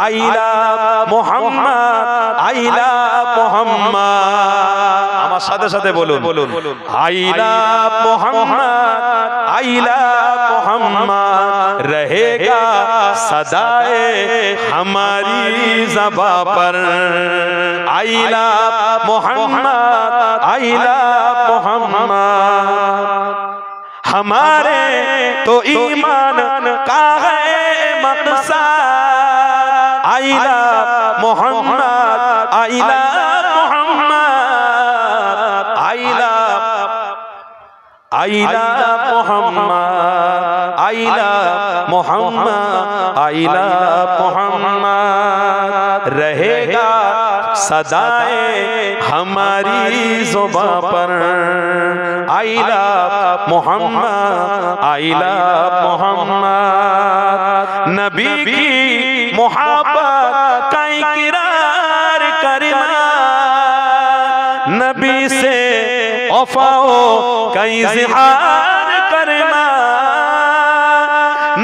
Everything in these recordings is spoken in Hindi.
আইলা মুহাম্মদ, আইলা মুহাম্মদ। আমার সাথে সাথে বলুন, আইলা মুহাম্মদ, আইলা मुहम्मद रहेगा सदाए हमारी ज़बां पर। आइला मुहम्मद, आइला मुहम्मद, हमारे तो ईमान का है मकसद। आइला मुहम्मद, आइला मुहम्मद, आइला आइला मुहम्मद, आइला मुहम्मद, आइला मुहम्मद रहेगा सदाए हमारी ज़ुबां पर। आइला मुहम्मद, आइला मुहम्मद, नबी की मोहब्बत का इकरार करना, नबी से वफ़ाओ का इज़हार करना,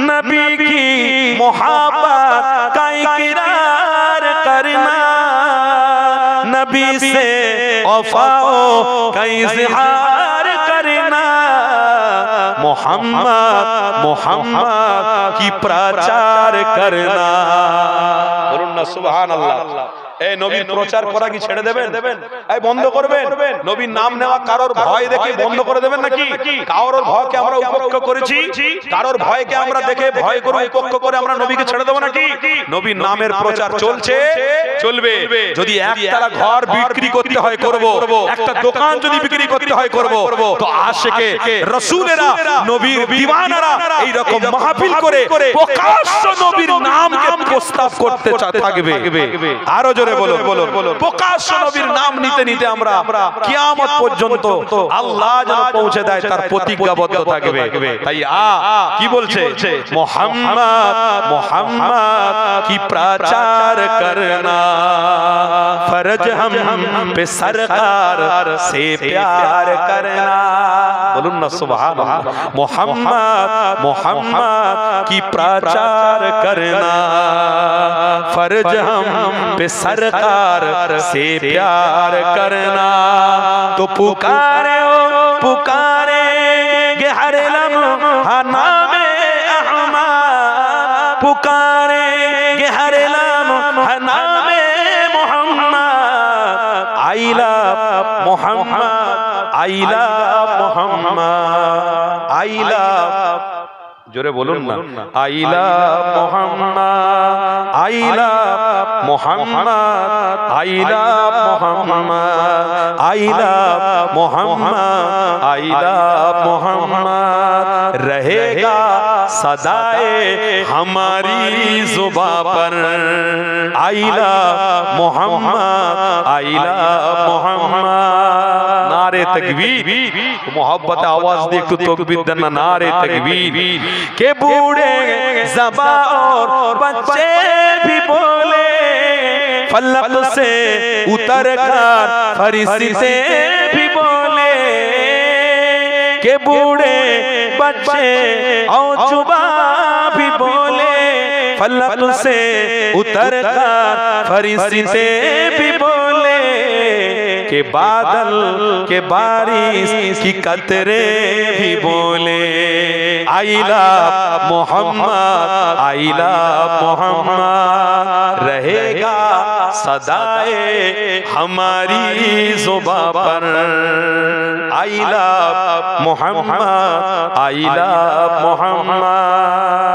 नबी की मोहब्बत का इकरार करना, नबी से वफ़ाओ का इज़हार करना, मोहम्मद मोहम्मद की प्रचार करना। बोलुन ना सुभान अल्लाह। এই নবীর প্রচার করা কি ছেড়ে দেবেন? এই বন্ধ করবেন? নবীর নাম নেওয়া কারোর ভয় দেখে বন্ধ করে দেবেন নাকি? কারোর ভয়কে আমরা উপেক্ষা করেছি, কারোর ভয়কে আমরা দেখে ভয় করে উপেক্ষা করে আমরা নবীকে ছেড়ে দেব নাকি? নবীর নামের প্রচার চলছে, চলবে। যদি একতলা ঘর বিক্রি করতে হয় করব, একটা দোকান যদি বিক্রি করতে হয় করব, তো আশিকে রাসূলেরা, নবীর দিওয়ানারা এই রকম মাহফিল করে প্রকাশ্য নবীর নামকে প্রস্তাব করতে থাকবে। আরো জোরে বলো, প্রকাশ্য নবীর নাম নিতে নিতে আমরা কিয়ামত পর্যন্ত আল্লাহ যেন পৌঁছে দেয় তার প্রতিজ্ঞাবদ্ধ থাকবে। তাই কি বলছে? মোহাম্মদ মোহাম্মদ কি প্রচার করনা, ফরজ हम पे सरकार से प्यार करना। बोलून ना सुभान अल्लाह। मोहम्मद मोहम्मद की प्रचार करना, फर्ज हम पे सरकार से प्यार करना। तो पुकारे ओ पुकारे गे हर लम्हा नामे अहमद, पुकारे गे हर लम्हा नामे मोहम्मद। आइला मोहम्मद, आइला मोहम्मद, आइला जोरे बोलून ना, आइला मोहम्मद, आइला मोहम्मद, आइला मोहम्मद, आइला मोहम्मद, आइला मोहम्मद रहेगा सदाए हमारी ज़ुबां पर। आइला मोहम्मद, आइला मोहम्मद। नारे तकबीर, मोहब्बत आवाज दे एकटू तकबीर देना। नारे तकबीर। के बूढ़े ज़बा और बच्चे भी बोले, फलक से उतर कर फरिश्ते भी बोले। के बूढ़े बच्चे और जुबा भी बोले, फलक से उतर कर फरिश्ते भी बोले। के बादल के बारिश की कतरे भी बोले। आइला मोहम्मद, आइला मोहम्मद रहेगा सदाए हमारी ज़ुबां पर। आइला मोहम्मद, आइला मोहम्मद।